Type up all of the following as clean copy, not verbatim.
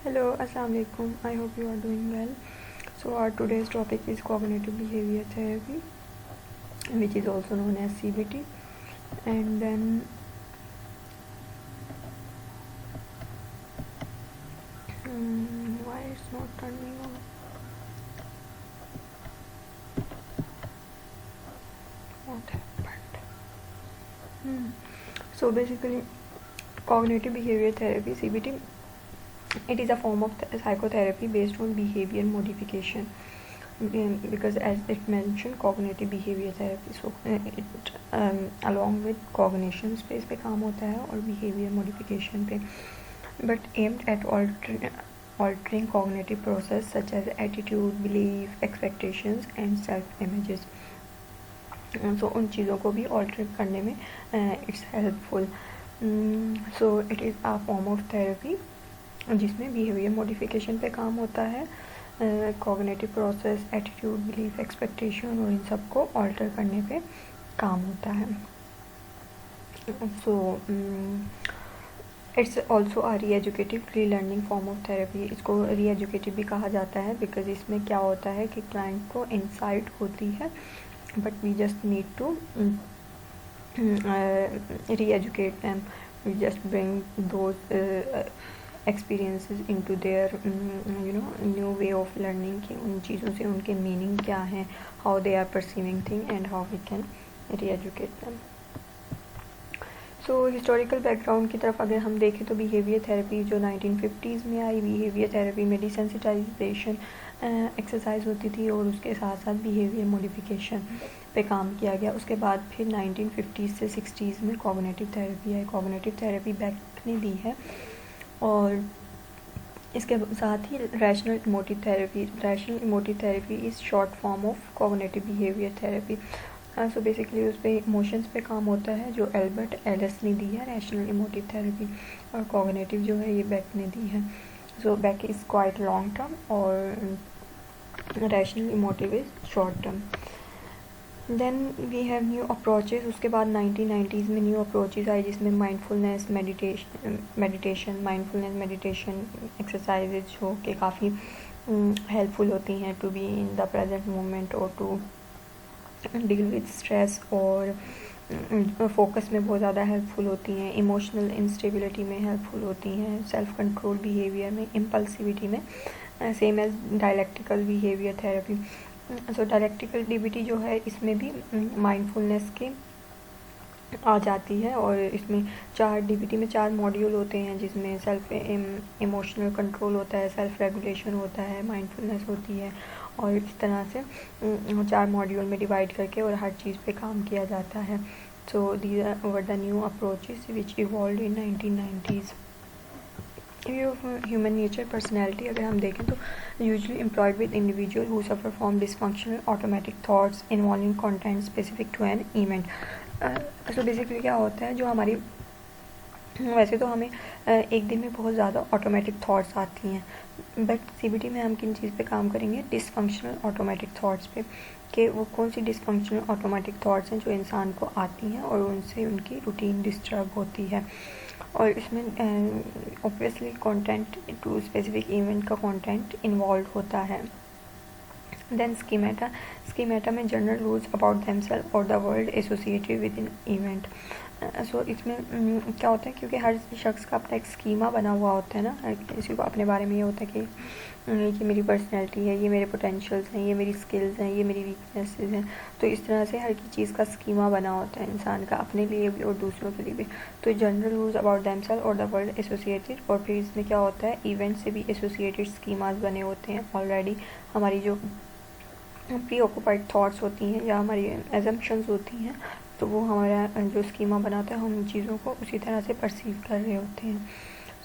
Hello, Assalamu alaikum. I hope you are doing well. So our today's topic is cognitive behavior therapy, which is also known as CBT. And then why it's not turning on? What happened? So basically, cognitive behavior therapy (CBT), it is a form of psychotherapy based on behavior modification. Because as it mentioned cognitive behavior therapy, so it along with cognition space पे काम होता है और behavior modification पे, but aimed at altering cognitive process such as attitude, belief, expectations and self images. So उन चीज़ों को भी alter करने में it's helpful. So it is a form of therapy जिसमें behavior modification पे काम होता है, cognitive process, attitude, belief, expectation और इन सब को ऑल्टर करने पे काम होता है. सो इट्स ऑल्सो आ री एजुकेटिव री लर्निंग फॉर्म ऑफ थेरेपी. इसको री एजुकेटिव भी कहा जाता है बिकॉज इसमें क्या होता है कि क्लाइंट को इंसाइट होती है but we just need to re educate them. We just bring those experiences into their new way of learning कि उन चीज़ों से उनके मीनिंग क्या हैं, how they are perceiving thing and how we can re-educate them. So historical background की तरफ अगर हम देखें तो behavior therapy जो 1950s में आई, behavior therapy में desensitization एक्सरसाइज होती थी और उसके साथ साथ behavior modification पे काम किया गया. उसके बाद फिर 1950s से 60s में cognitive therapy आई. cognitive therapy बेक ने दी है और इसके साथ ही rational emotive therapy is short form of cognitive behaviour therapy. So basically उस पर इमोशंस पे काम होता है जो एल्बर्ट एलिस ने दी है रैशनल इमोटिव थेरेपी, और कॉग्निटिव जो है ये बेक ने दी है. So Beck is quite long term और rational emotive is short term. Then we have new approaches. उसके बाद 1990s में न्यू अप्रोचेज़ आई जिसमें माइंडफुलनेस मेडिटेशन एक्सरसाइजेज जो कि काफ़ी हेल्पफुल होती हैं to be in the present moment और टू डील विद स्ट्रेस, और फोकस में बहुत ज़्यादा हेल्पफुल होती हैं, इमोशनल इंस्टेबिलिटी में हेल्पफुल होती हैं, सेल्फ कंट्रोल बिहेवियर में, इम्पल्सिविटी में, same as dialectical behaviour therapy. So dialectical DBT जो है इसमें भी माइंडफुलनेस के आ जाती है और इसमें डीबीटी में 4 मॉड्यूल होते हैं जिसमें सेल्फ इमोशनल कंट्रोल होता है, सेल्फ रेगुलेशन होता है, माइंडफुलनेस होती है, और इस तरह से 4 मॉड्यूल में डिवाइड करके और हर चीज़ पे काम किया जाता है. So these were the new approaches which evolved in 1990s. View of human nature personality अगर हम देखें तो usually employed with individual who suffer from dysfunctional automatic thoughts involving content specific to an event. So basically क्या होता है जो हमारी वैसे तो हमें एक दिन में बहुत ज़्यादा ऑटोमेटिक थॉट्स आती हैं, बट सीबीटी में हम किन चीज़ पे काम करेंगे, डिसफंक्शनल ऑटोमेटिक थॉट्स पे, कि वो कौन सी डिसफंक्शनल ऑटोमेटिक थॉट्स हैं जो इंसान को आती हैं और उनसे उनकी रूटीन डिस्टर्ब होती है. और इसमें obviously content to specific event का कंटेंट इन्वॉल्व होता है. देन स्कीमेटा में जनरल रूल्स अबाउट देमसेल्फ और the world associated with in event. So इसमें क्या होता है क्योंकि हर शख्स का अपना एक स्कीमा बना हुआ होता है ना, हर किसी को अपने बारे में ये होता है कि ये मेरी पर्सनैलिटी है, ये मेरे पोटेंशियल्स हैं, ये मेरी स्किल्स हैं, ये मेरी वीकनेसेस हैं. तो इस तरह से हर की चीज़ का स्कीमा बना होता है इंसान का, अपने लिए भी और दूसरों के लिए भी. तो जनरल रूल्स अबाउट देमसेल्फ और द वर्ल्ड एसोसिएटेड, और फिर इसमें क्या होता है इवेंट से भी एसोसिएटेड स्कीमास बने होते हैं. ऑलरेडी हमारी जो प्री ऑक्यूपाइड थाट्स होती हैं या हमारी एजम्पशंस होती हैं तो वो हमारा जो स्कीमा बनाता है हम चीज़ों को उसी तरह से परसीव कर रहे होते हैं.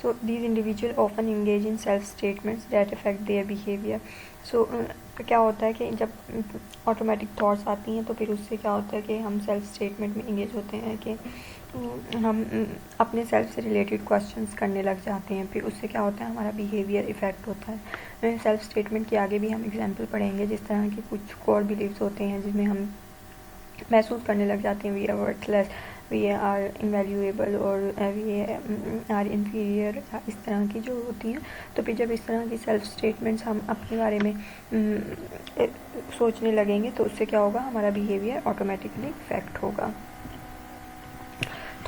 So these individual often engage in self statements that affect their behaviour. So क्या होता है कि जब ऑटोमेटिक थॉट्स आती हैं तो फिर उससे क्या होता है कि हम सेल्फ स्टेटमेंट में इंगेज होते हैं कि हम अपने सेल्फ से रिलेटेड क्वेश्चंस करने लग जाते हैं. फिर उससे क्या होता है हमारा बिहेवियर इफ़ेक्ट होता है. सेल्फ स्टेटमेंट के आगे भी हम एग्जांपल पढ़ेंगे जिस तरह के कुछ कोर बिलीव्स होते हैं जिसमें हम महसूस करने लग जाते हैं we are worthless, we are invaluable और वी आर इन्फीरियर, इस तरह की जो होती हैं। तो फिर जब इस तरह की सेल्फ स्टेटमेंट्स हम अपने बारे में सोचने लगेंगे तो उससे क्या होगा, हमारा बिहेवियर ऑटोमेटिकली इफेक्ट होगा।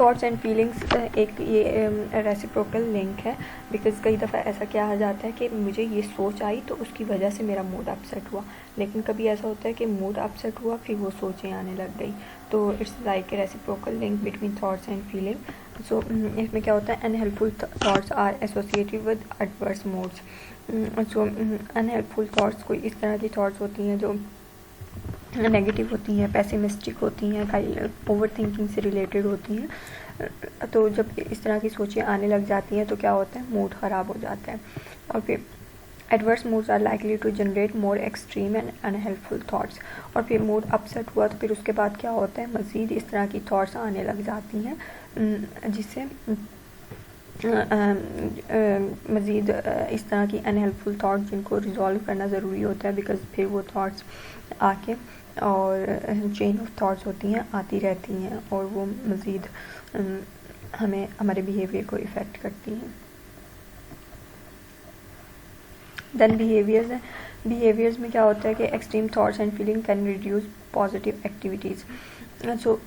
थॉट्स एंड फीलिंग्स एक ये रेसिप्रोकल लिंक है, बिकॉज कई दफ़ा ऐसा क्या आ जाता है कि मुझे ये सोच आई तो उसकी वजह से मेरा मूड अपसेट हुआ, लेकिन कभी ऐसा होता है कि मूड अपसेट हुआ फिर वो सोचें आने लग गई। तो it's like a reciprocal link between thoughts and feeling. So इसमें क्या होता है, unhelpful thoughts are associated with adverse moods. So unhelpful thoughts कोई इस तरह की थॉट्स होती हैं जो नेगेटिव होती हैं, पेसिमिस्टिक होती हैं, ओवर थिंकिंग से रिलेटेड होती हैं। तो जब इस तरह की सोचें आने लग जाती हैं तो क्या होता है, मूड ख़राब हो जाता है। और फिर adverse moods are likely to generate more extreme and unhelpful thoughts. और फिर मूड अपसेट हुआ तो फिर उसके बाद क्या होता है, मज़ीद इस तरह की थॉट्स आने लग जाती हैं, जिससे मज़ीद इस तरह की अनहेल्पफुल थाट जिनको रिज़ॉल्व करना ज़रूरी होता है, बिकॉज़ फिर वो थाट्स आके और चेन ऑफ थाट्स होती हैं, आती रहती हैं और वो मज़ीद हमें हमारे बिहेवियर को इफ़ेक्ट करती हैं। देन बिहेवियर्स में क्या होता है कि extreme thoughts and feeling can reduce positive activities. So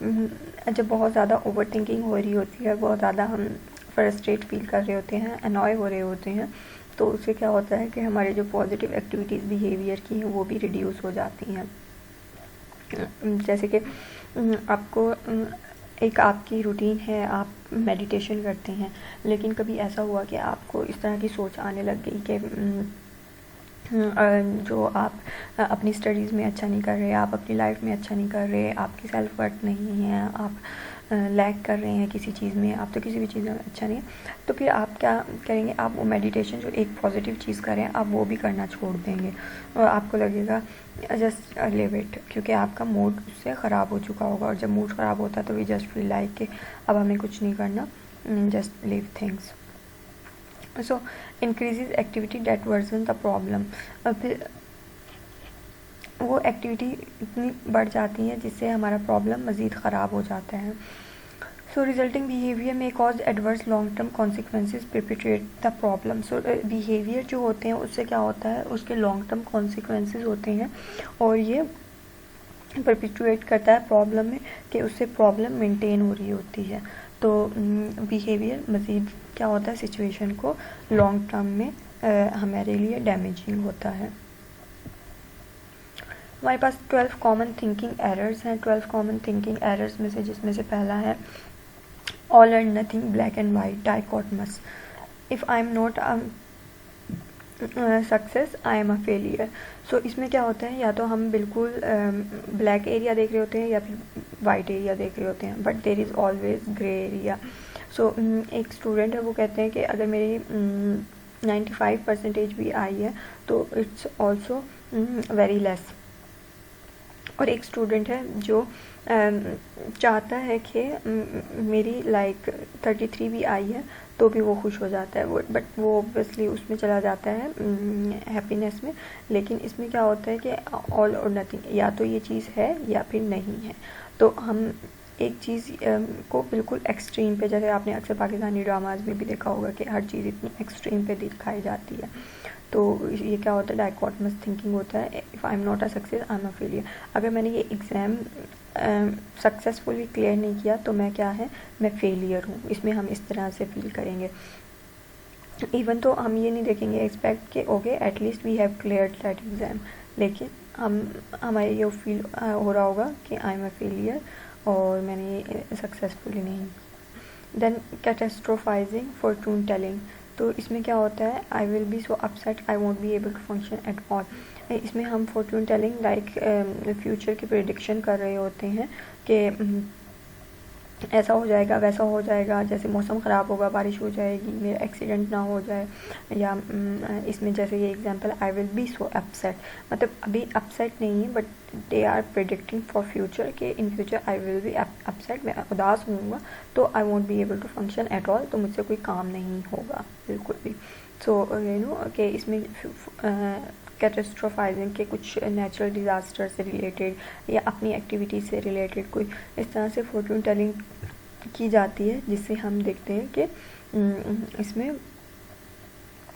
जब बहुत ज़्यादा ओवर थिंकिंग हो रही होती है, बहुत ज़्यादा हम फ्रस्ट्रेट फील कर रहे होते हैं, अनॉय हो रहे होते हैं, तो उससे क्या होता है कि हमारे जो पॉजिटिव एक्टिविटीज़ बिहेवियर की हैं वो भी रिड्यूस हो जाती हैं। जैसे कि आपको एक आपकी रूटीन है, आप मेडिटेशन करते हैं, लेकिन कभी ऐसा हुआ कि आपको इस तरह की सोच आने लग गई कि जो आप अपनी स्टडीज़ में अच्छा नहीं कर रहे, आप अपनी लाइफ में अच्छा नहीं कर रहे, आपकी सेल्फ वर्थ नहीं है, आप लैग कर रहे हैं किसी चीज़ में, आप तो किसी भी चीज़ में अच्छा नहीं है, तो फिर आप क्या करेंगे, आप वो मेडिटेशन जो एक पॉजिटिव चीज़ करें आप वो भी करना छोड़ देंगे और आपको लगेगा जस्ट लिव इट, क्योंकि आपका मूड उससे ख़राब हो चुका होगा। और जब मूड ख़राब होता है तो वी जस्ट फील लाइक कि अब हमें कुछ नहीं करना, just leave things. So increases activity that worsen the problem. फिर वो एक्टिविटी इतनी बढ़ जाती है जिससे हमारा प्रॉब्लम मज़ीद ख़राब हो जाता है। सो रिजल्टिंग बिहेवियर में cause adverse long term consequences perpetrate the problem. So behaviour जो होते हैं उससे क्या होता है, उसके लॉन्ग टर्म कॉन्सिक्वेंसेज होते हैं और ये परपेट्रेट करता है प्रॉब्लम में, कि उससे प्रॉब्लम मेंटेन हो रही होती है। तो बिहेवियर मज़ीद क्या होता है, सिचुएशन को लॉन्ग टर्म में हमारे लिए डैमेजिंग होता है। हमारे पास 12 कॉमन थिंकिंग एरर्स हैं। 12 कॉमन थिंकिंग एरर्स में से जिसमें से पहला है all and nothing, black and white, dichotomous. If I am not success I am a failure. So इसमें क्या होता है, या तो हम बिल्कुल ब्लैक एरिया देख रहे होते हैं या फिर वाइट एरिया देख रहे होते हैं, but there is always grey area. So एक स्टूडेंट है, वो कहते हैं कि अगर मेरी 95% भी आई है तो इट्स ऑल्सो वेरी लेस। और एक स्टूडेंट है जो चाहता है कि मेरी लाइक 33 भी आई है तो भी वो खुश हो जाता है, वो बट वो ऑब्वियसली उसमें चला जाता है हैप्पीनेस में। लेकिन इसमें क्या होता है कि ऑल और नथिंग, या तो ये चीज़ है या फिर नहीं है। तो हम एक चीज़ को बिल्कुल एक्सट्रीम पे, जैसे आपने अक्सर पाकिस्तानी ड्रामाज में भी देखा होगा कि हर चीज़ इतनी एक्सट्रीम पे दिखाई जाती है, तो ये क्या होता है, डाइकोटमस थिंकिंग होता है। If I am not a success I am a failure. अगर मैंने ये एग्ज़ाम सक्सेसफुली क्लियर नहीं किया तो मैं क्या है, मैं फेलियर हूँ। इसमें हम इस तरह से फील करेंगे। इवन तो हम ये नहीं देखेंगे एक्सपेक्ट कि okay at least we have clear that exam, लेकिन हमारे ये फील हो रहा होगा कि आई एम अ फेलियर और मैंने सक्सेसफुली नहीं। Then catastrophising, fortune telling. तो इसमें क्या होता है, I will be so upset I won't be able to function at all. इसमें हम फॉर्चून टेलिंग लाइक फ्यूचर की प्रेडिक्शन कर रहे होते हैं कि ऐसा हो जाएगा, वैसा हो जाएगा, जैसे मौसम ख़राब होगा, बारिश हो जाएगी, मेरा एक्सीडेंट ना हो जाए, या इसमें जैसे ये example I will be so upset, मतलब अभी अपसेट नहीं है but they are predicting for future कि in future I will be upset, मैं उदास होऊंगा तो I won't be able to function at all, तो मुझसे कोई काम नहीं होगा बिल्कुल भी। सो यू नो कि इसमें कैटास्ट्रोफाइजिंग के कुछ नेचुरल डिज़ास्टर से रिलेटेड या अपनी एक्टिविटी से रिलेटेड कोई इस तरह से फॉर्चून टेलिंग की जाती है, जिससे हम देखते हैं कि इसमें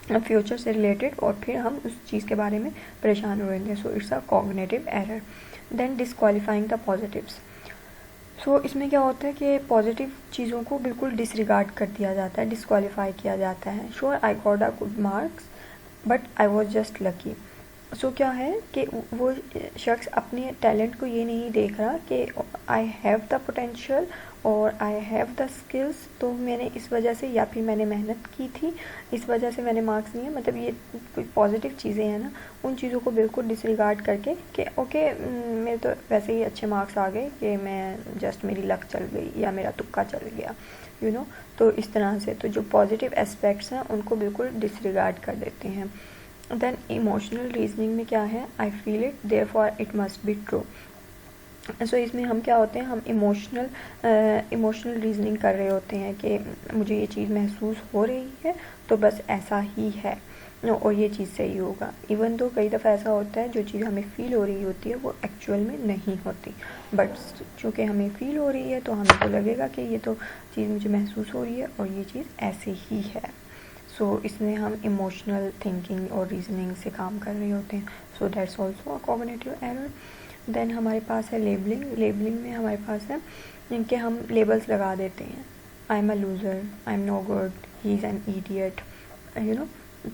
फ्यूचर से रिलेटेड और फिर हम उस चीज़ के बारे में परेशान हो रहे हैं। So it's a cognitive error. Then disqualifying the positives. So इसमें क्या होता है कि पॉजिटिव चीज़ों को बिल्कुल डिसरिगार्ड कर दिया जाता है, डिस्क्वालीफाई किया जाता है। Sure I got a good marks but I was just lucky. So क्या है कि वो शख्स अपने टैलेंट को ये नहीं देख रहा कि आई हैव द पोटेंशियल और आई हैव द स्किल्स, तो मैंने इस वजह से, या फिर मैंने मेहनत की थी इस वजह से मैंने मार्क्स लिए। मतलब ये कोई पॉजिटिव चीज़ें हैं ना, उन चीज़ों को बिल्कुल डिसरिगार्ड करके कि ओके मेरे तो वैसे ही अच्छे मार्क्स आ गए कि मैं जस्ट मेरी लक चल गई या मेरा तुक्का चल गया, यू नो। तो इस तरह से तो जो पॉजिटिव एस्पेक्ट्स हैं उनको बिल्कुल डिसरिगार्ड कर देते हैं। देन इमोशनल रीजनिंग में क्या है, I feel it therefore it must be true. So इसमें हम क्या होते हैं, हम इमोशनल रीजनिंग कर रहे होते हैं कि मुझे ये चीज़ महसूस हो रही है तो बस ऐसा ही है और ये चीज़ सही होगा। इवन तो कई दफ़ा ऐसा होता है जो चीज़ हमें फ़ील हो रही होती है वो एक्चुअल में नहीं होती, बट चूँकि हमें फ़ील हो रही है तो हमें तो लगेगा कि ये तो चीज़ मुझे महसूस हो रही है और ये चीज़ ऐसे ही है। सो इसमें हम इमोशनल थिंकिंग और रीजनिंग से काम कर रहे होते हैं। So that's also a cognitive error. Then हमारे पास है लेबलिंग। लेबलिंग में हमारे पास है कि हम लेबल्स लगा देते हैं, I am a loser, I am no good, he is an idiot, you know,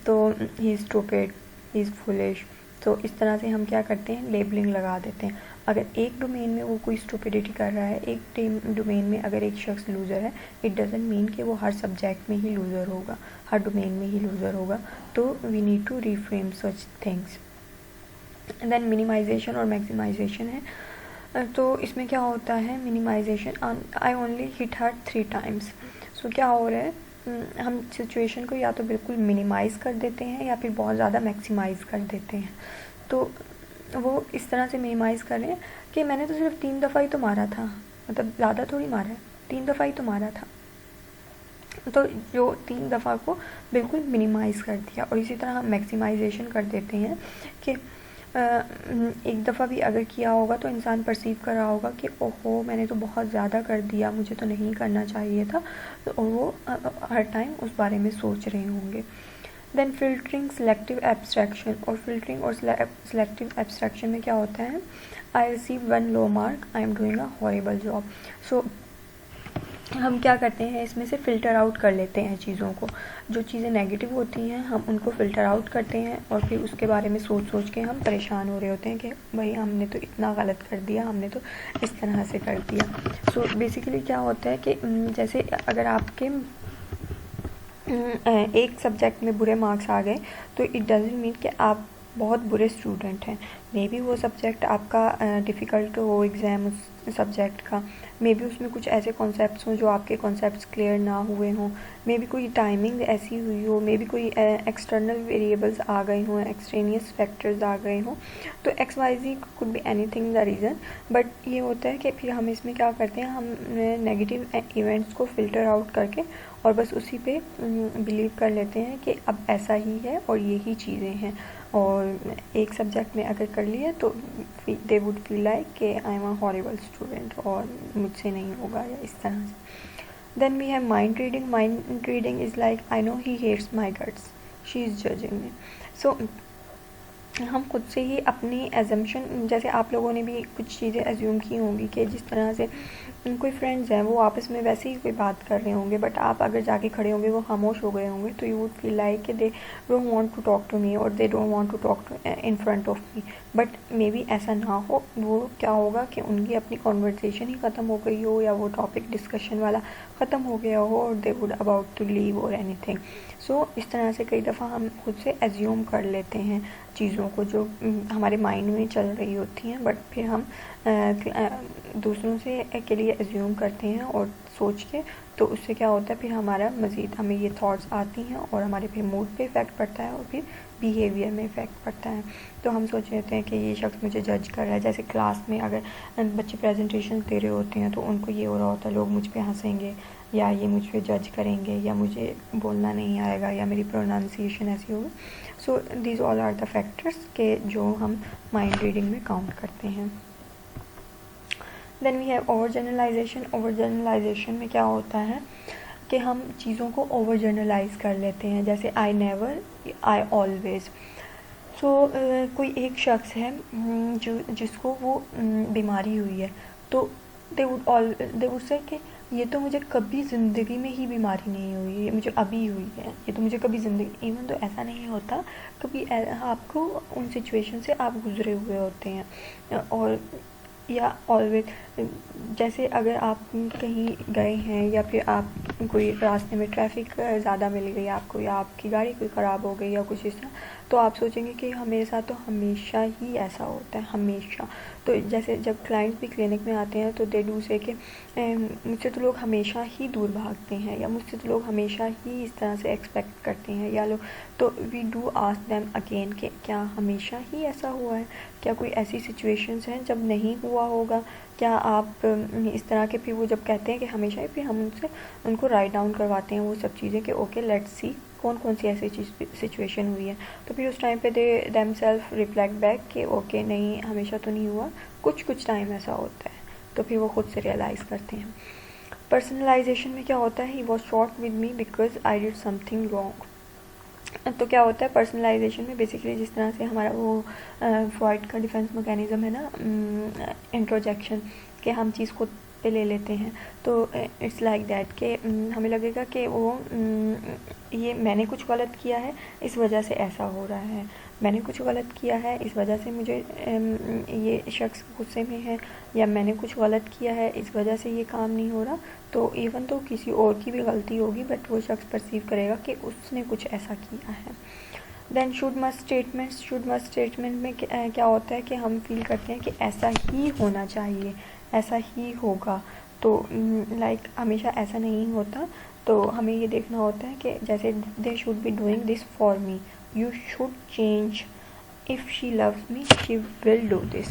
तो he is stupid, he is foolish. तो इस तरह से हम क्या करते हैं, लेबलिंग लगा देते हैं। अगर एक डोमेन में वो कोई स्टूपिडिटी कर रहा है, एक डोमेन में अगर एक शख्स लूज़र है, इट डजंट मीन कि वो हर सब्जेक्ट में ही लूज़र होगा, हर डोमेन में ही लूज़र होगा। तो we need to reframe such things. Then minimisation और मैक्सिमाइजेशन है। तो इसमें क्या होता है, minimisation, I only hit her 3 times. So क्या हो रहा है, हम सिचुएशन को या तो बिल्कुल मिनिमाइज़ कर देते हैं या फिर बहुत ज़्यादा मैक्सिमाइज़ कर देते हैं। तो वो इस तरह से मिनिमाइज़ कर रहे हैं कि मैंने तो सिर्फ 3 दफ़ा ही तो मारा था, मतलब ज़्यादा थोड़ी मारा है, 3 दफ़ा ही तो मारा था। तो जो 3 दफ़ा को बिल्कुल मिनिमाइज़ कर दिया। और इसी तरह हम मैक्सिमाइजेशन कर देते हैं कि एक दफ़ा भी अगर किया होगा तो इंसान परसीव कर रहा होगा कि ओहो मैंने तो बहुत ज़्यादा कर दिया, मुझे तो नहीं करना चाहिए था, तो और वो हर टाइम उस बारे में सोच रहे होंगे। Then filtering, selective abstraction. और फिल्टरिंग और सिलेक्टिव एब्स्ट्रैक्शन में क्या होता है, I receive 1 low mark, I am doing a horrible job. So हम क्या करते हैं, इसमें से फ़िल्टर आउट कर लेते हैं चीज़ों को। जो चीज़ें नेगेटिव होती हैं हम उनको फ़िल्टर आउट करते हैं और फिर उसके बारे में सोच के हम परेशान हो रहे होते हैं कि भाई हमने तो इतना गलत कर दिया, हमने तो इस तरह से कर दिया। सो बेसिकली क्या होता है कि जैसे अगर आपके एक सब्जेक्ट में बुरे मार्क्स आ गए तो इट डजंट मीन कि आप बहुत बुरे स्टूडेंट हैं। मे बी वो सब्जेक्ट आपका डिफ़िकल्ट हो एग्ज़ाम उस सब्जेक्ट का, मे बी उसमें कुछ ऐसे कॉन्सेप्ट्स हों जो आपके कॉन्सेप्ट्स क्लियर ना हुए हों, मे बी कोई टाइमिंग ऐसी हुई हो, मे बी कोई एक्सटर्नल वेरिएबल्स आ गए हों, एक्सट्रेनियस फैक्टर्स आ गए हों। तो XYZ could be anything the reason, but ये होता है कि फिर हम इसमें क्या करते हैं, हम नेगेटिव इवेंट्स को फ़िल्टर आउट करके और बस उसी पे बिलीव कर लेते हैं कि अब ऐसा ही है और यही चीज़ें हैं। और एक सब्जेक्ट में अगर कर लिया तो दे वुड फील लाइक कि I am a horrible student और मुझसे नहीं होगा या इस तरह से। Then we have mind reading. Mind reading is like I know he hates my guts, she is judging me. So हम खुद से ही अपनी एजम्पशन, जैसे आप लोगों ने भी कुछ चीज़ें एज्यूम की होंगी कि जिस तरह से कोई फ्रेंड्स हैं वो आपस में वैसे ही कोई बात कर रहे होंगे, बट आप अगर जाके खड़े होंगे वो खामोश हो गए होंगे, तो यू वुड फील लाइक कि they don't want to talk to me और they don't want to talk in front of me. But maybe ऐसा ना हो, वो क्या होगा कि उनकी अपनी कॉन्वर्सेशन ही ख़त्म हो गई हो या वो टॉपिक डिस्कशन वाला ख़त्म हो गया हो और they would about to leave और एनीथिंग। सो इस तरह से कई दफ़ा हम खुद से एज्यूम कर लेते हैं चीज़ों को जो हमारे माइंड में चल रही होती हैं, बट फिर हम दूसरों से के लिए एज्यूम करते हैं और सोच के, तो उससे क्या होता है फिर हमारा मज़ीद हमें ये थॉट्स आती हैं और हमारे फिर मूड पे इफ़ेक्ट पड़ता है और फिर बिहेवियर में इफ़ेक्ट पड़ता है। तो हम सोच लेते हैं कि ये शख्स मुझे जज कर रहा है। जैसे क्लास में अगर बच्चे प्रेजेंटेशन दे रहे होते हैं तो उनको ये हो रहा होता है लोग मुझ पे हंसेंगे या ये मुझ पे जज करेंगे या मुझे बोलना नहीं आएगा या मेरी प्रोनाउंसिएशन ऐसी होगी। So these all are the factors के जो हम माइंड रीडिंग में काउंट करते हैं। Then we have over generalisation. Over generalisation में क्या होता है कि हम चीज़ों को ओवर जनरलाइज कर लेते हैं, जैसे आई नेवर, आई ऑलवेज। सो कोई एक शख्स है जो जिसको वो बीमारी हुई है, तो दे वुड से कि ये तो मुझे कभी ज़िंदगी में ही बीमारी नहीं हुई, ये मुझे अभी हुई है, ये तो मुझे कभी ज़िंदगी, इवन तो ऐसा नहीं होता, कभी आपको उन सिचुएशन से आप गुजरे हुए होते हैं। और या ऑलवेज, जैसे अगर आप कहीं गए हैं या फिर आप कोई रास्ते में ट्रैफिक ज़्यादा मिल गई आपको, या आपकी गाड़ी कोई ख़राब हो गई या कुछ इस तरह, तो आप सोचेंगे कि मेरे साथ तो हमेशा ही ऐसा होता है, हमेशा। तो जैसे जब क्लाइंट्स भी क्लिनिक में आते हैं तो दे डू से कि मुझसे तो लोग हमेशा ही दूर भागते हैं, या मुझसे तो लोग हमेशा ही इस तरह से एक्सपेक्ट करते हैं, या लोग, तो we do ask them again कि क्या हमेशा ही ऐसा हुआ है, क्या कोई ऐसी सिचुएशंस हैं जब नहीं हुआ होगा, क्या आप इस तरह के, फिर वो जब कहते हैं कि हमेशा ही, फिर हम उनको राइट डाउन करवाते हैं वो सब चीज़ें कि ओके लेट्स सी कौन कौन सी ऐसी सिचुएशन हुई है। तो फिर उस टाइम पे they them self reflect back कि ओके नहीं, हमेशा तो नहीं हुआ, कुछ टाइम ऐसा होता है, तो फिर वो खुद से रियलाइज़ करते हैं। पर्सनलाइजेशन में क्या होता है, he was shot with me because I did something wrong. तो क्या होता है पर्सनलाइजेशन में, बेसिकली जिस तरह से हमारा वो फ्रॉइड का डिफेंस मैकेनिज़्म है ना, इंट्रोजेक्शन, कि हम चीज़ खुद पे ले लेते हैं, तो इट्स लाइक दैट कि हमें लगेगा कि वो ये मैंने कुछ गलत किया है इस वजह से ऐसा हो रहा है, मैंने कुछ गलत किया है इस वजह से मुझे ये शख्स गुस्से में है, या मैंने कुछ गलत किया है इस वजह से ये काम नहीं हो रहा। तो इवन तो किसी और की भी गलती होगी, बट वो शख्स परसीव करेगा कि उसने कुछ ऐसा किया है। Then should must statements. Should must statement में क्या होता है कि हम फील करते हैं कि ऐसा ही होना चाहिए, ऐसा ही होगा, तो लाइक हमेशा ऐसा नहीं होता। तो हमें ये देखना होता है कि जैसे they should be doing this for me, you should change, if she loves me she will do this.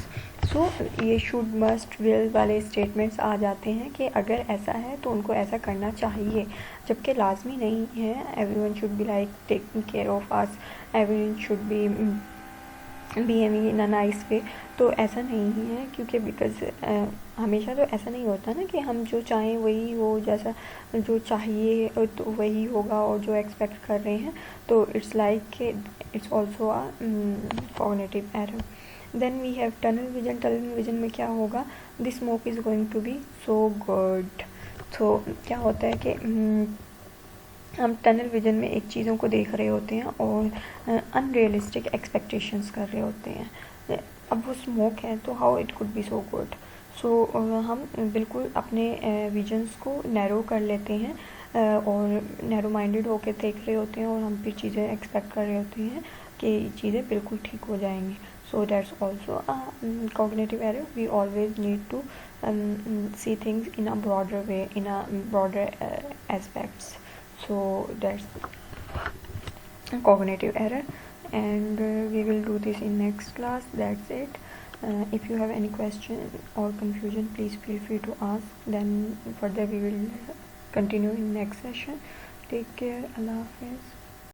So ये शुड मस्ट विल वाले स्टेटमेंट्स आ जाते हैं कि अगर ऐसा है तो उनको ऐसा करना चाहिए, जबकि लाजमी नहीं है। Everyone should be like taking care of us, everyone should be behaving in a nice way. तो ऐसा नहीं है, क्योंकि बिकॉज हमेशा तो ऐसा नहीं होता ना कि हम जो चाहें वही हो, जैसा जो चाहिए तो वही होगा, और जो एक्सपेक्ट कर रहे हैं, तो it's like it's also a cognitive error. Then we have tunnel vision. Tunnel vision में क्या होगा, this smoke is going to be so good. तो क्या होता है कि हम टनल विजन में एक चीज़ों को देख रहे होते हैं और अनरियलिस्टिक एक्सपेक्टेशंस कर रहे होते हैं। अब वो स्मोक है तो how it could be so good. So हम बिल्कुल अपने विजन्स को नैरो कर लेते हैं और नैरो माइंडेड होकर देख रहे होते हैं, और हम फिर चीज़ें एक्सपेक्ट कर रहे होते हैं कि चीज़ें बिल्कुल ठीक हो जाएंगी। So that's also cognitive error. We always need to see things in a broader way, in a broader aspects. So that's cognitive error, and we will do this in next class. That's it. If you have any question or confusion, please feel free to ask, then further we will continue in next session. Take care. Allah Hafiz.